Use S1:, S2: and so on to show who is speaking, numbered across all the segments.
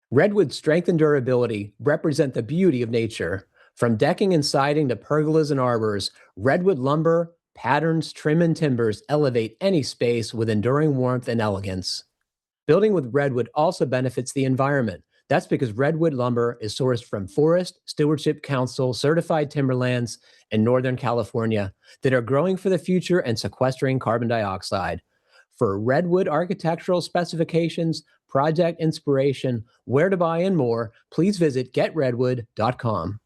S1: Redwood's strength and durability represent the beauty of nature. From decking and siding to pergolas and arbors, redwood lumber, patterns, trim, and timbers elevate any space with enduring warmth and elegance. Building with redwood also benefits the environment. That's because redwood lumber is sourced from Forest Stewardship Council certified timberlands in Northern California that are growing for the future and sequestering carbon dioxide. For redwood architectural specifications, project inspiration, where to buy, and more, please visit getredwood.com.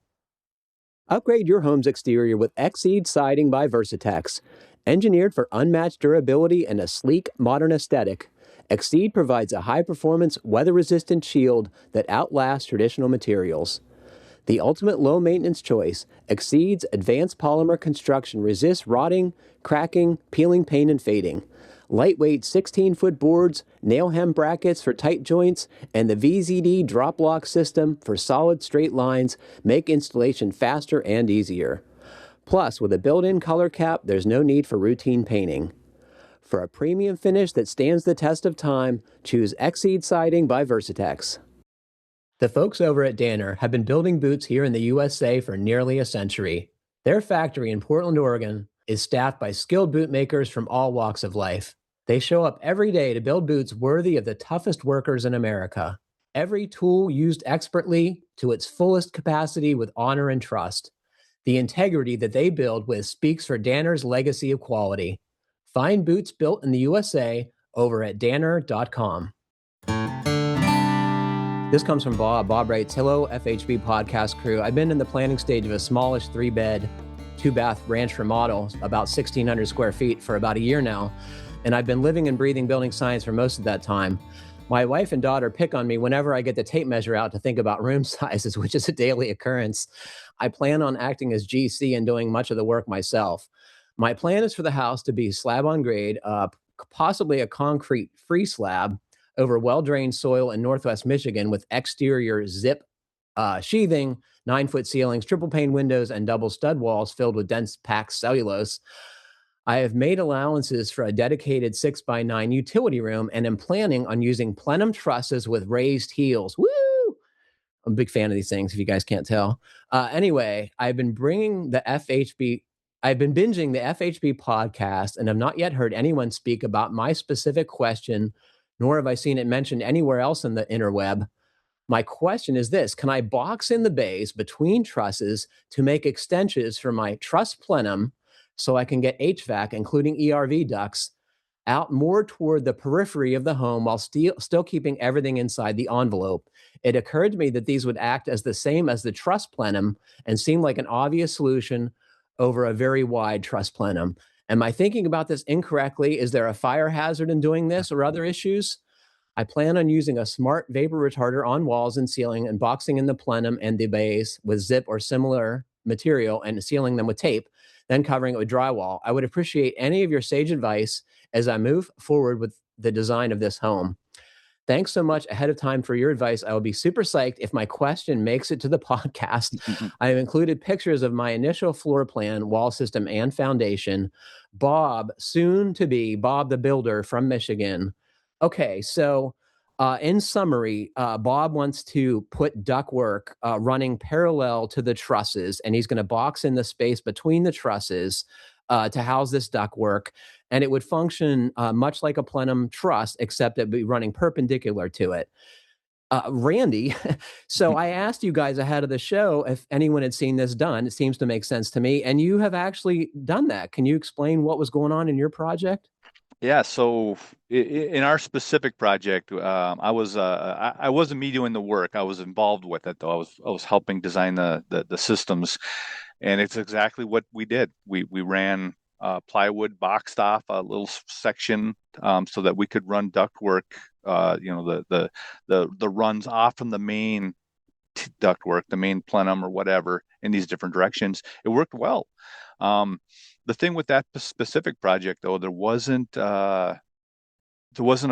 S1: Upgrade your home's exterior with Exceed Siding by Versatex. Engineered for unmatched durability and a sleek, modern aesthetic, Exceed provides a high-performance, weather-resistant shield that outlasts traditional materials. The ultimate low-maintenance choice, Exceed's advanced polymer construction resists rotting, cracking, peeling, paint, and fading. Lightweight 16-foot boards, nail hem brackets for tight joints, and the VZD drop lock system for solid straight lines make installation faster and easier. Plus, with a built-in color cap, there's no need for routine painting. For a premium finish that stands the test of time, choose Exceed Siding by Versatex. The folks over at Danner have been building boots here in the USA for nearly a century. Their factory in Portland, Oregon, is staffed by skilled boot makers from all walks of life. They show up every day to build boots worthy of the toughest workers in America. Every tool used expertly to its fullest capacity with honor and trust. The integrity that they build with speaks for Danner's legacy of quality. Find boots built in the USA over at danner.com. This comes from Bob. Bob writes, "Hello, FHB podcast crew. I've been in the planning stage of a smallish 3-bed, 2-bath ranch remodel, about 1,600 square feet, for about a year now. And I've been living and breathing building science for most of that time. My wife and daughter pick on me whenever I get the tape measure out to think about room sizes, which is a daily occurrence. I plan on acting as GC and doing much of the work myself. My plan is for the house to be slab on grade, possibly a concrete free slab over well-drained soil in Northwest Michigan with exterior zip sheathing, 9-foot ceilings, triple pane windows, and double stud walls filled with dense packed cellulose. I have made allowances for a dedicated 6x9 utility room and am planning on using plenum trusses with raised heels." Woo! I'm a big fan of these things, if you guys can't tell. Anyway, I've been binging the FHB podcast and have not yet heard anyone speak about my specific question, nor have I seen it mentioned anywhere else in the interweb. My question is this: can I box in the bays between trusses to make extensions for my truss plenum so I can get HVAC, including ERV ducts, out more toward the periphery of the home while still keeping everything inside the envelope? It occurred to me that these would act as the same as the truss plenum and seem like an obvious solution over a very wide truss plenum. Am I thinking about this incorrectly? Is there a fire hazard in doing this or other issues? I plan on using a smart vapor retarder on walls and ceiling and boxing in the plenum and the bays with zip or similar material and sealing them with tape, then covering it with drywall. I would appreciate any of your sage advice as I move forward with the design of this home. Thanks so much ahead of time for your advice. I will be super psyched if my question makes it to the podcast. I have included pictures of my initial floor plan, wall system, and foundation. Bob, soon to be Bob the Builder from Michigan. Okay, so in summary, Bob wants to put ductwork running parallel to the trusses, and he's going to box in the space between the trusses to house this ductwork, and it would function much like a plenum truss, except it would be running perpendicular to it. Randy, so I asked you guys ahead of the show if anyone had seen this done. It seems to make sense to me, and you have actually done that. Can you explain what was going on in your project?
S2: Yeah, so in our specific project, I wasn't me doing the work. I was involved with it, though. I was helping design the systems, and it's exactly what we did. We ran plywood boxed off a little section so that we could run ductwork. The runs off from the main ductwork, the main plenum or whatever, in these different directions. It worked well. The thing with that specific project, though, there wasn't a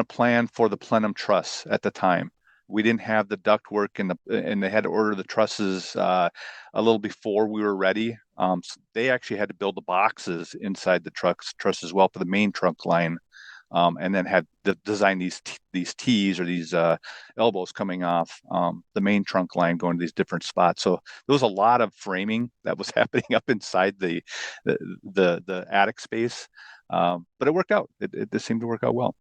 S2: plan for the plenum truss at the time. We didn't have the ductwork and they had to order the trusses a little before we were ready. So they actually had to build the boxes inside the truss as well for the main trunk line and then had designed these T's or these elbows coming off the main trunk line going to these different spots. So there was a lot of framing that was happening up inside the attic space, but it worked out. It seemed to work out well.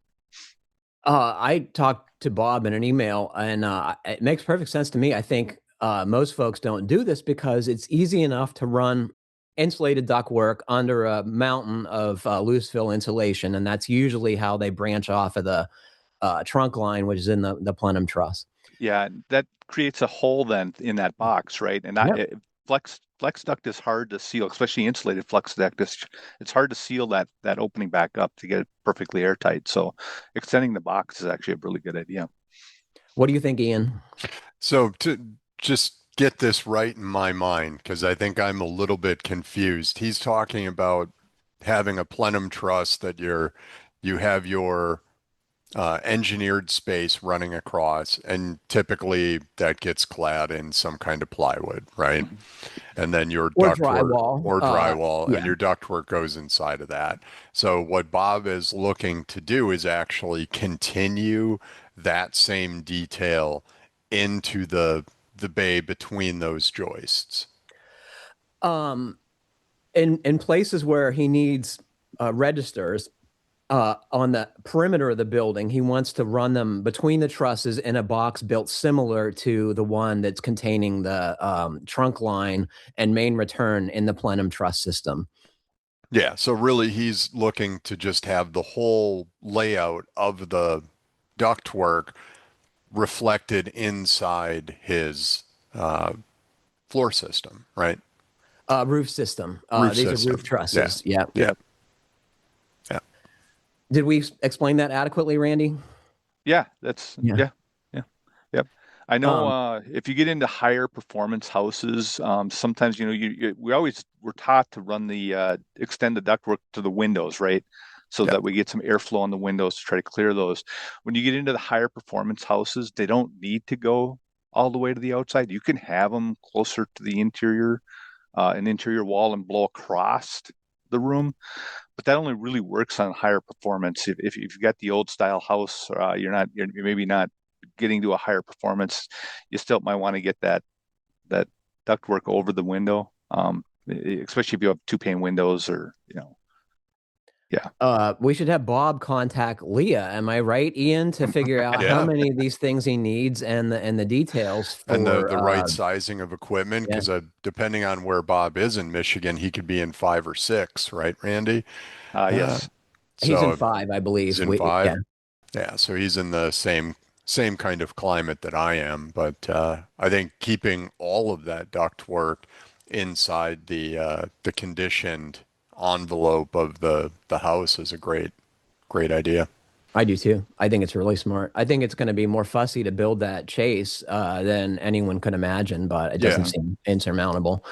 S1: I talked to Bob in an email, and it makes perfect sense to me. I think most folks don't do this because it's easy enough to run insulated ductwork under a mountain of loose fill insulation, and that's usually how they branch off of the trunk line, which is in the plenum truss.
S2: Yeah, that creates a hole then in that box, right? And flex duct is hard to seal, especially insulated flex duct. It's hard to seal that opening back up to get it perfectly airtight. So extending the box is actually a really good idea.
S1: What do you think, Ian?
S3: So to just get this right in my mind, because I think I'm a little bit confused. He's talking about having a plenum truss that you have your engineered space running across, and typically that gets clad in some kind of plywood, right? And then your drywall,
S1: yeah.
S3: and your ductwork goes inside of that. So what Bob is looking to do is actually continue that same detail into the bay between those joists.
S1: In places where he needs registers, on the perimeter of the building, he wants to run them between the trusses in a box built similar to the one that's containing the trunk line and main return in the plenum truss system.
S3: Yeah, so really he's looking to just have the whole layout of the ductwork reflected inside his floor system, right?
S1: Roof system.
S3: Roof
S1: These
S3: system.
S1: are roof trusses. Yeah. Did we explain that adequately, Randy?
S2: Yeah, yeah. I know if you get into higher performance houses, sometimes we always were taught to run extend the ductwork to the windows, right? So that we get some airflow on the windows to try to clear those. When you get into the higher performance houses, they don't need to go all the way to the outside. You can have them closer to the interior, an interior wall, and blow across the room. But that only really works on higher performance. If you've got the old style house, you're maybe not getting to a higher performance, you still might want to get that ductwork over the window, especially if you have 2-pane windows or. Yeah.
S1: We should have Bob contact Leah. Am I right, Ian, to figure out how many of these things he needs and the details for,
S3: and the right sizing of equipment? Because depending on where Bob is in Michigan, he could be in 5 or 6, right, Randy?
S2: Yes.
S1: He's in 5, I believe.
S3: He's in 5. Yeah. So he's in the same kind of climate that I am. But I think keeping all of that ductwork inside the conditioned envelope of the house is a great idea.
S1: I do too. I think it's really smart. I think it's going to be more fussy to build that chase than anyone could imagine, but it doesn't seem insurmountable.